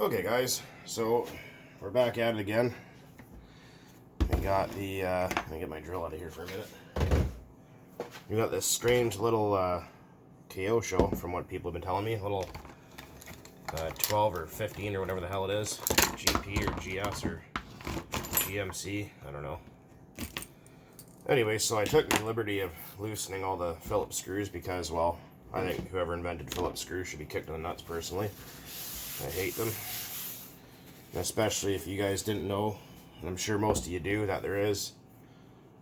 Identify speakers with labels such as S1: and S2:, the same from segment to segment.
S1: Okay guys, so we're back at it again. We got the, let me get my drill out of here for a minute. We got this strange little Kyosho, from what people have been telling me, a little 12 or 15 or whatever the hell it is, GP or GS or GMC, I don't know. Anyway, so I took the liberty of loosening all the Phillips screws because, well, I think whoever invented Phillips screws should be kicked in the nuts personally. I hate them. And especially if you guys didn't know, and I'm sure most of you do, that there is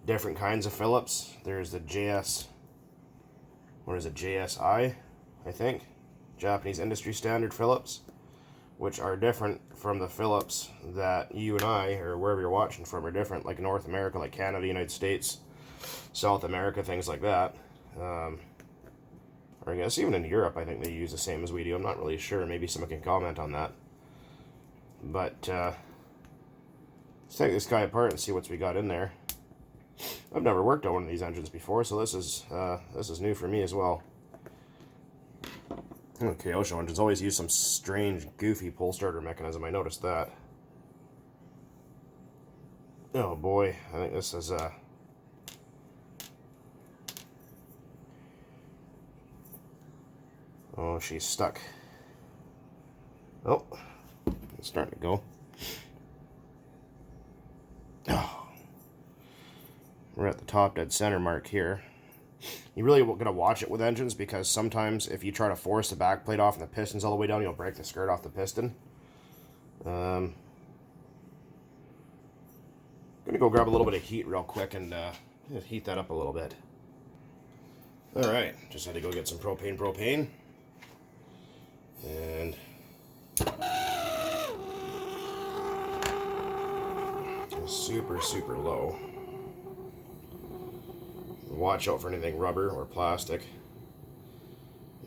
S1: different kinds of Phillips. There's the JS, what is it, JSI, I think, Japanese Industry Standard Phillips, which are different from the Phillips that you and I, or wherever you're watching from, are different, like North America, like Canada, United States, South America, things like that. Or I guess even in Europe, I think they use the same as we do. I'm not really sure. Maybe someone can comment on that. But let's take this guy apart and see what we got in there. I've never worked on one of these engines before, so this is new for me as well. Kyosho engines always use some strange, goofy pull starter mechanism. I noticed that. Oh boy, I think this is oh, she's stuck. Oh, it's starting to go. Oh, we're at the top dead center mark here. You really got to watch it with engines because sometimes if you try to force the back plate off and the piston's all the way down, you'll break the skirt off the piston. I'm gonna go grab a little bit of heat real quick and just heat that up a little bit. All right, just had to go get some propane. And super low. Watch out for anything rubber or plastic.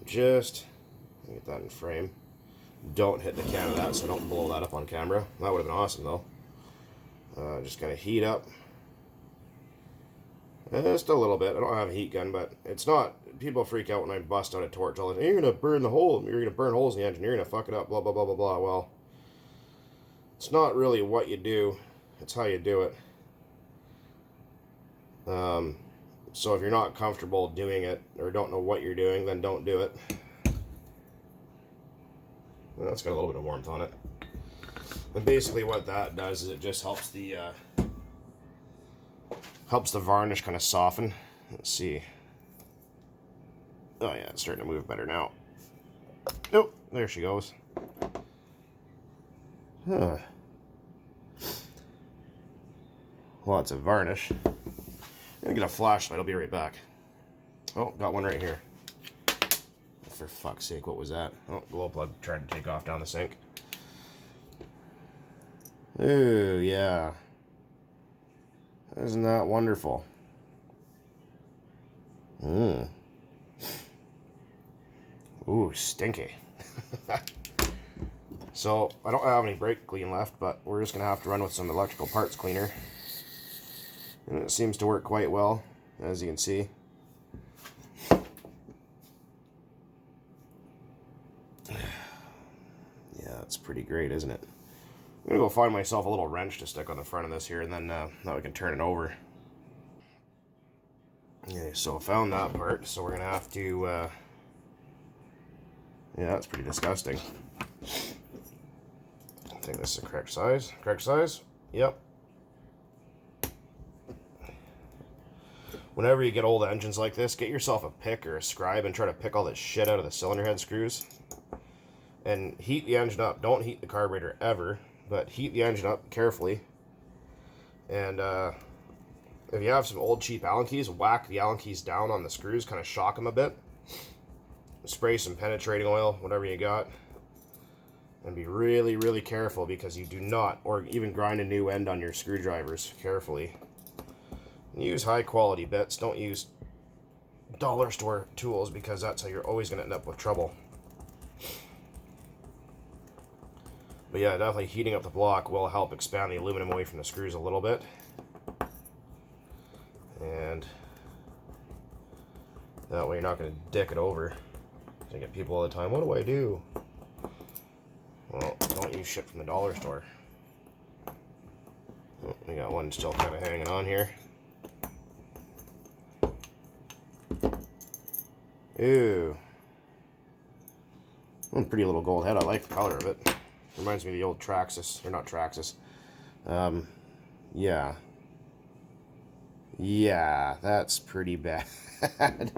S1: Just get that in frame. Don't hit the can of that, so don't blow that up on camera. That would have been awesome though. Just gonna heat up. Just a little bit. I don't have a heat gun, but it's not. People freak out when I bust out a torch. All the time. You're gonna burn the hole. You're gonna burn holes in the engine. You're gonna fuck it up. Blah blah blah blah blah. Well, it's not really what you do. It's how you do it. So if you're not comfortable doing it or don't know what you're doing, then don't do it. Well, it's got a little bit of warmth on it. But basically what that does is it just helps the varnish kind of soften. Let's see. Oh yeah, it's starting to move better now. Nope, there she goes. Huh. Lots of varnish. I'm gonna get a flashlight, I'll be right back. Oh, got one right here. For fuck's sake, what was that? Oh, glow plug tried to take off down the sink. Ooh, yeah. Isn't that wonderful? Ooh, stinky. So, I don't have any brake clean left, but we're just going to have to run with some electrical parts cleaner. And it seems to work quite well, as you can see. Yeah, it's pretty great, isn't it? I'm going to go find myself a little wrench to stick on the front of this here, and then now we can turn it over. Okay, so I found that part, so we're going to have to... yeah, that's pretty disgusting. I think this is the correct size. Correct size? Yep. Whenever you get old engines like this, get yourself a pick or a scribe and try to pick all this shit out of the cylinder head screws. And heat the engine up. Don't heat the carburetor ever, but heat the engine up carefully. And if you have some old cheap Allen keys, whack the Allen keys down on the screws, kind of shock them a bit. Spray some penetrating oil, whatever you got. And be really careful because you do not, or even grind a new end on your screwdrivers carefully. Use high quality bits. Don't use dollar store tools because that's how you're always going to end up with trouble. But yeah, definitely heating up the block will help expand the aluminum away from the screws a little bit. And that way you're not going to dick it over. I get people all the time, what do I do? Well, don't don't use shit from the dollar store. Oh, we got one still kind of hanging on here. Ew. Oh, pretty little gold head. I like the color of it. Reminds me of the old Traxxas. Or not Traxxas. Yeah. Yeah, that's pretty bad. It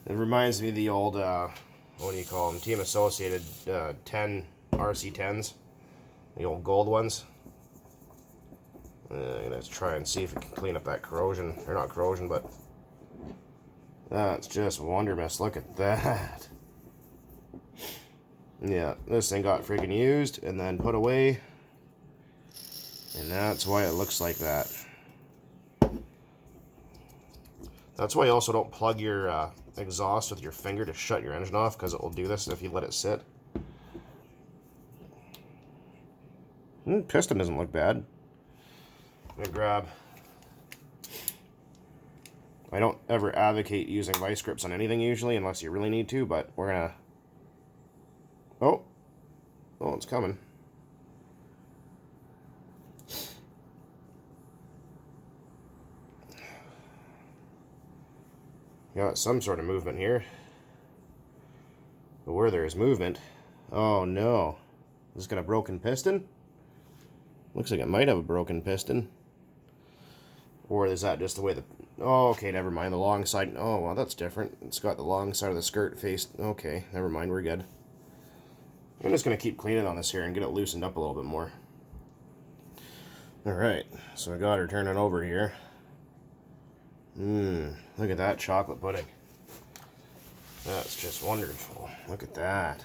S1: reminds me of the old, what do you call them? Team Associated 10 RC10s. The old gold ones. I'm going to try and see if it can clean up that corrosion. Or not corrosion, but that's just wonder mist. Look at that. Yeah, this thing got freaking used and then put away. And that's why it looks like that. That's why you also don't plug your exhaust with your finger to shut your engine off, because it will do this if you let it sit. Piston doesn't look bad. I'm gonna grab... I don't ever advocate using vice grips on anything usually, unless you really need to, but we're gonna... Oh! Oh, it's coming. Got some sort of movement here. But where there is movement... Oh no. Is this got a broken piston? Looks like it might have a broken piston. Or is that just the way the... Oh, okay, never mind. The long side... Oh, well, that's different. It's got the long side of the skirt faced... Okay, never mind. We're good. I'm just going to keep cleaning on this here and get it loosened up a little bit more. Alright, so I got her turning over here. Look at that chocolate pudding. That's just wonderful. Look at that.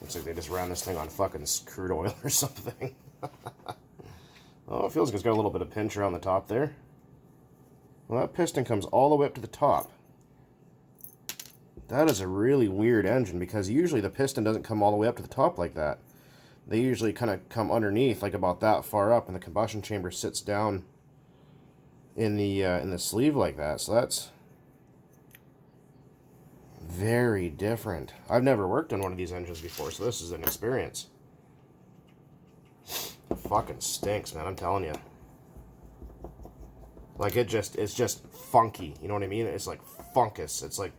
S1: Looks like they just ran this thing on fucking crude oil or something. Oh, it feels like it's got a little bit of pinch around the top there. Well, that piston comes all the way up to the top. That is a really weird engine, because usually the piston doesn't come all the way up to the top like that. They usually kind of come underneath, like about that far up, and the combustion chamber sits down in the sleeve like that. So that's very different. I've never worked on one of these engines before, so this is an experience. It fucking stinks, man, I'm telling you. Like, it's just funky, you know what I mean? It's like fungus. It's like,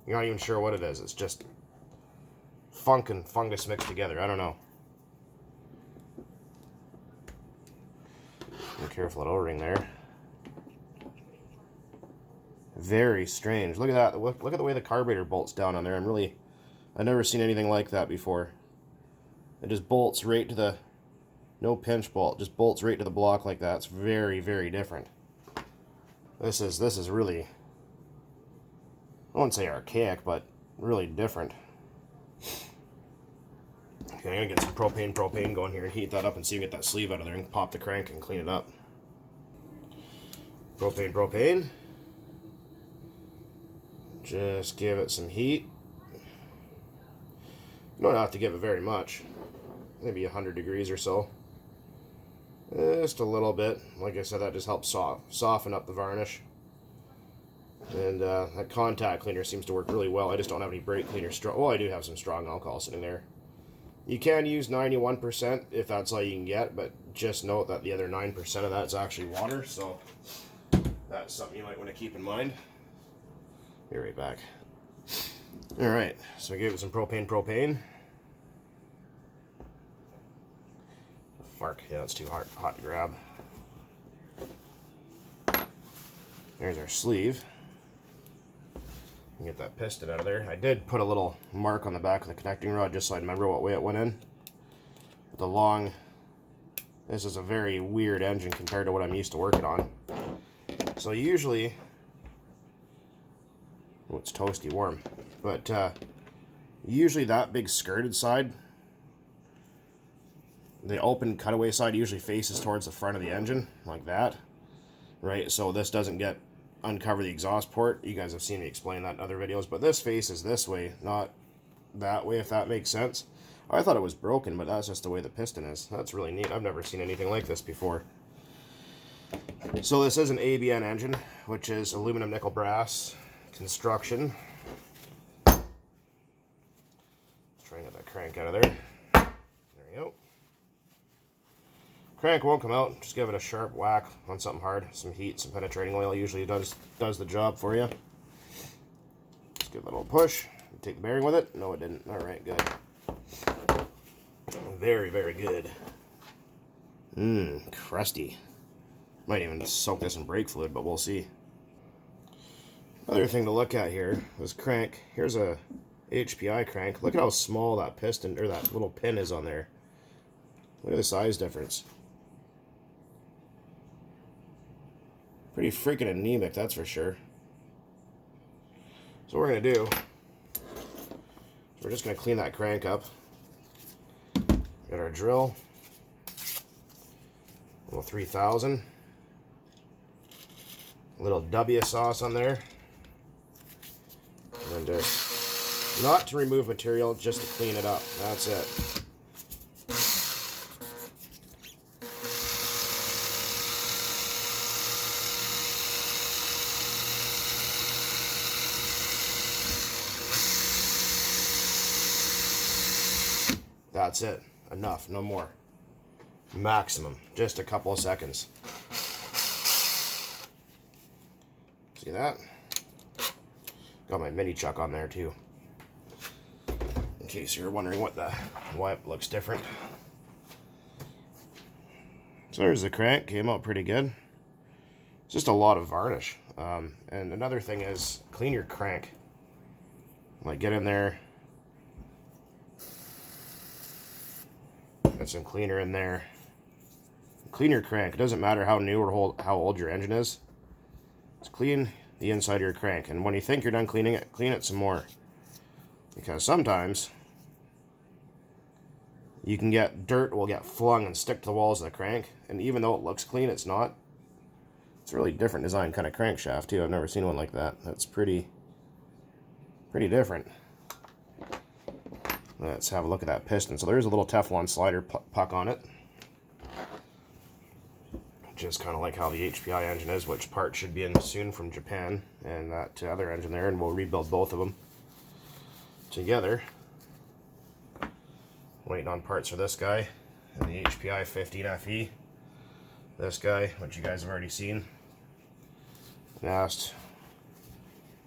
S1: you're not even sure what it is. It's just funk and fungus mixed together. I don't know. Be careful of that O-ring there. Very strange. Look at that. Look at the way the carburetor bolts down on there. I've never seen anything like that before. It just bolts right to the... No pinch bolt. Just bolts right to the block like that. It's very, very different. This is really... I wouldn't say archaic, but really different. Okay, I'm gonna get some propane going here and heat that up and see if we get that sleeve out of there and pop the crank and clean it up. Propane. Just give it some heat. You don't have to give it very much. Maybe 100 degrees or so. Just a little bit. Like I said, that just helps soften up the varnish. And that contact cleaner seems to work really well. I just don't have any brake cleaner strong. Well, I do have some strong alcohol sitting there. You can use 91% if that's all you can get, but just note that the other 9% of that is actually water, so that's something you might want to keep in mind. Be right back. Alright, so I gave it some propane. Fuck, yeah, that's too hot to grab. There's our sleeve. Get that piston out of there. I did put a little mark on the back of the connecting rod just so I remember what way it went in. This is a very weird engine compared to what I'm used to working on. So usually, oh, it's toasty warm, but usually that big skirted side, the open cutaway side usually faces towards the front of the engine, like that, right? So this doesn't uncover the exhaust port. You guys have seen me explain that in other videos, but this faces this way, not that way, if that makes sense. I thought it was broken, but that's just the way the piston is. That's really neat. I've never seen anything like this before. So this is an ABN engine, which is aluminum nickel brass construction. Let's try and get that crank out of there. we go. Crank won't come out. Just give it a sharp whack on something hard. Some heat, some penetrating oil usually does the job for you. Just give it a little push. Take the bearing with it. No, it didn't. All right, good. Very, very good. Crusty. Might even soak this in brake fluid, but we'll see. Another thing to look at here is crank. Here's a HPI crank. Look at how small that piston, or that little pin is on there. Look at the size difference. Pretty freaking anemic, that's for sure. So what we're going to do, we're just going to clean that crank up. Got our drill. A little 3000. A little W sauce on there. And just, not to remove material, just to clean it up. That's it. That's it. Enough. No more. Maximum. Just a couple of seconds. See that? Got my mini chuck on there too. In case you're wondering why it looks different. So there's the crank. Came out pretty good. It's just a lot of varnish. And another thing is, clean your crank. Like, get in there. Get some cleaner in there. Clean your crank. It doesn't matter how new or how old your engine is. Just clean the inside of your crank. And when you think you're done cleaning it, clean it some more. Because sometimes you can get dirt will get flung and stick to the walls of the crank. And even though it looks clean, it's not. It's a really different design kind of crankshaft too. I've never seen one like that. That's pretty different. Let's have a look at that piston. So there's a little Teflon slider puck on it. Just kind of like how the HPI engine is, which part should be in soon from Japan, and that other engine there, and we'll rebuild both of them together. Waiting on parts for this guy, and the HPI 15FE. This guy, which you guys have already seen. And asked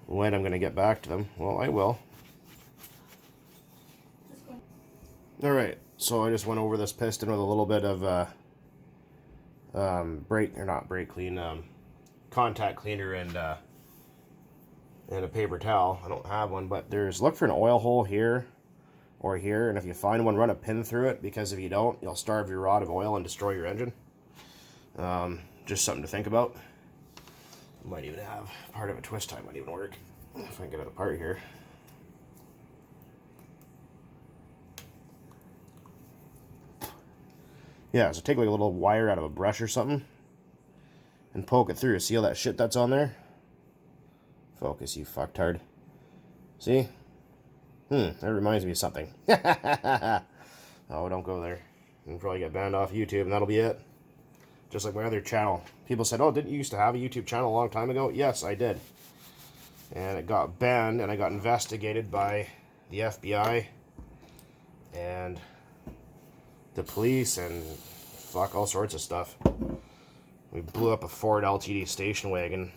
S1: when I'm going to get back to them. Well, I will. Alright, so I just went over this piston with a little bit of contact cleaner and a paper towel. I don't have one, but look for an oil hole here or here, and if you find one, run a pin through it, because if you don't, you'll starve your rod of oil and destroy your engine. Just something to think about. Might even have part of a twist tie might even work if I can get it apart here. Yeah, so take like a little wire out of a brush or something and poke it through. See all that shit that's on there? Focus, you fucktard. See? That reminds me of something. Oh, don't go there. You'll probably get banned off YouTube, and that'll be it. Just like my other channel. People said, oh, didn't you used to have a YouTube channel a long time ago? Yes, I did. And it got banned, and I got investigated by the FBI and the police and fuck all sorts of stuff. We blew up a Ford LTD station wagon.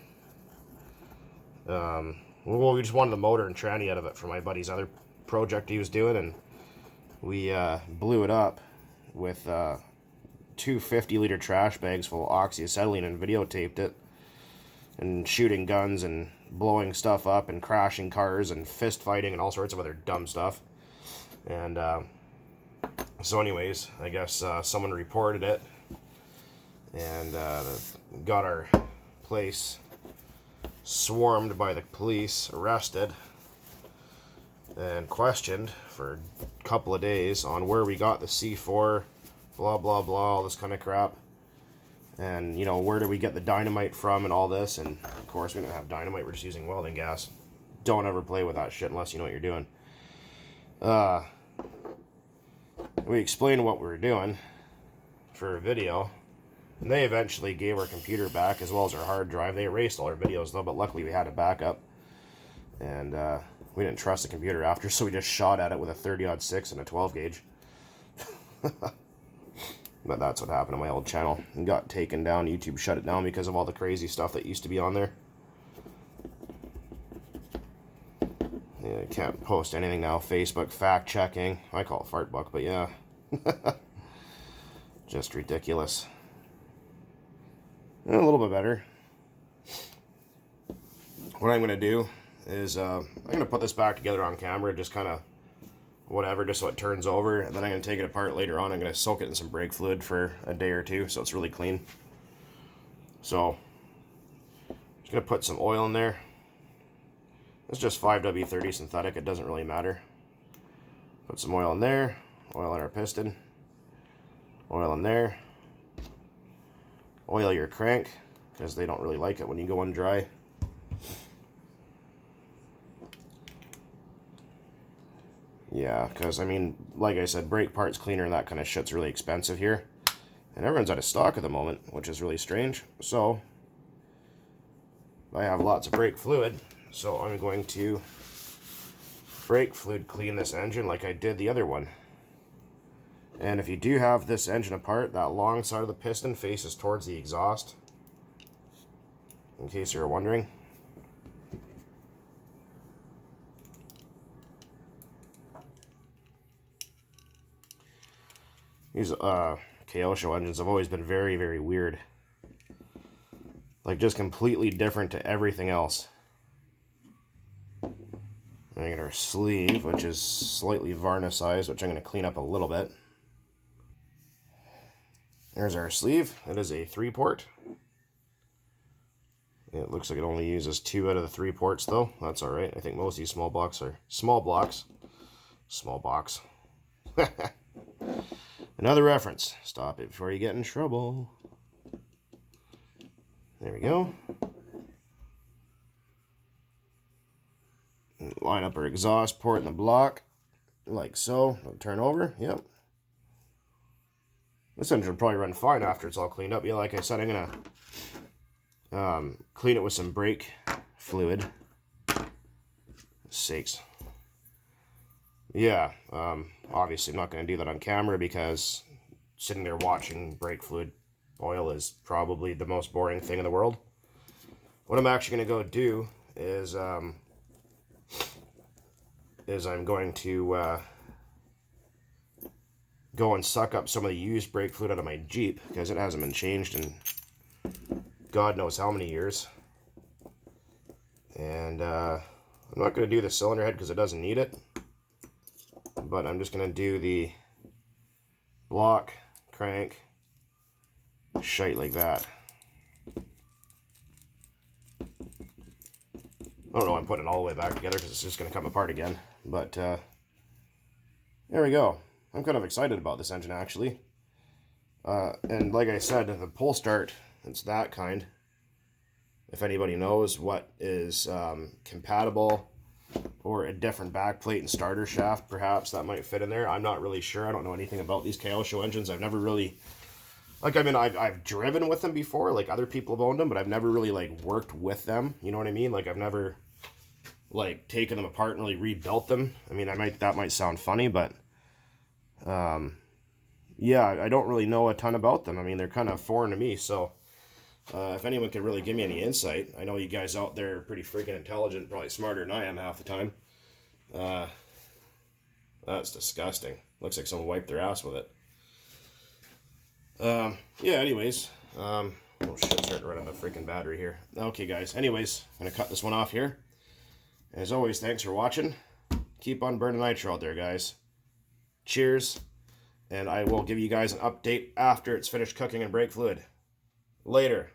S1: Well, we just wanted the motor and tranny out of it for my buddy's other project he was doing, and we blew it up with 2 50-liter trash bags full of oxyacetylene and videotaped it, and shooting guns and blowing stuff up and crashing cars and fist fighting and all sorts of other dumb stuff. And so anyways, I guess someone reported it and got our place swarmed by the police, arrested, and questioned for a couple of days on where we got the C4, blah, blah, blah, all this kind of crap. And, you know, where do we get the dynamite from and all this. And, of course, we don't have dynamite. We're just using welding gas. Don't ever play with that shit unless you know what you're doing. We explained what we were doing for a video. And they eventually gave our computer back as well as our hard drive. They erased all our videos, though, but luckily we had a backup. And we didn't trust the computer after, so we just shot at it with a 30-06 and a 12 gauge. But that's what happened to my old channel. It got taken down. YouTube shut it down because of all the crazy stuff that used to be on there. Yeah, I can't post anything now. Facebook fact checking. I call it Fartbuck, but yeah. Just ridiculous. A little bit better. What I'm going to do is I'm going to put this back together on camera, just kind of whatever, just so it turns over, and then I'm going to take it apart later on. I'm going to soak it in some brake fluid for a day or two so it's really clean. So just going to put some oil in there. It's just 5W30 synthetic, it doesn't really matter. Put some oil in there, oil in our piston, oil in there, oil your crank, because they don't really like it when you go in dry. Yeah, because, I mean, like I said, brake parts cleaner and that kind of shit's really expensive here. And everyone's out of stock at the moment, which is really strange. So, I have lots of brake fluid. So, I'm going to brake fluid clean this engine like I did the other one. And if you do have this engine apart, that long side of the piston faces towards the exhaust. In case you're wondering. These Kyosho engines have always been very, very weird. Like, just completely different to everything else. And I got our sleeve, which is slightly varnicized, which I'm going to clean up a little bit. There's our sleeve. It is a 3-port. It looks like it only uses 2 out of the 3 ports, though. That's alright. I think most of these small blocks are small blocks. Small box. Another reference. Stop it before you get in trouble. There we go. Line up our exhaust port in the block, like so. It'll turn over. Yep. This engine will probably run fine after it's all cleaned up. Yeah, like I said, I'm gonna clean it with some brake fluid. Sakes. Yeah, obviously I'm not going to do that on camera because sitting there watching brake fluid oil is probably the most boring thing in the world. What I'm actually going to go do is I'm going to go and suck up some of the used brake fluid out of my Jeep because it hasn't been changed in God knows how many years. And I'm not going to do the cylinder head because it doesn't need it. But I'm just going to do the block, crank, shite like that. I don't know why I'm putting it all the way back together because it's just going to come apart again. But there we go. I'm kind of excited about this engine actually. And like I said, the pull start, it's that kind. If anybody knows what is compatible, or a different backplate and starter shaft, perhaps that might fit in there. I'm not really sure. I don't know anything about these Kyosho engines. I've never really, like, I mean, I've driven with them before, like other people have owned them, but I've never really, like, worked with them. You know what I mean? Like, I've never, like, taken them apart and really rebuilt them. I mean, that might sound funny, but, yeah, I don't really know a ton about them. I mean, they're kind of foreign to me, so if anyone can really give me any insight, I know you guys out there are pretty freaking intelligent, probably smarter than I am half the time. That's disgusting. Looks like someone wiped their ass with it. Yeah, anyways. Oh shit, starting to run out of freaking battery here. Okay, guys. Anyways, I'm going to cut this one off here. As always, thanks for watching. Keep on burning nitro out there, guys. Cheers. And I will give you guys an update after it's finished cooking in brake fluid. Later.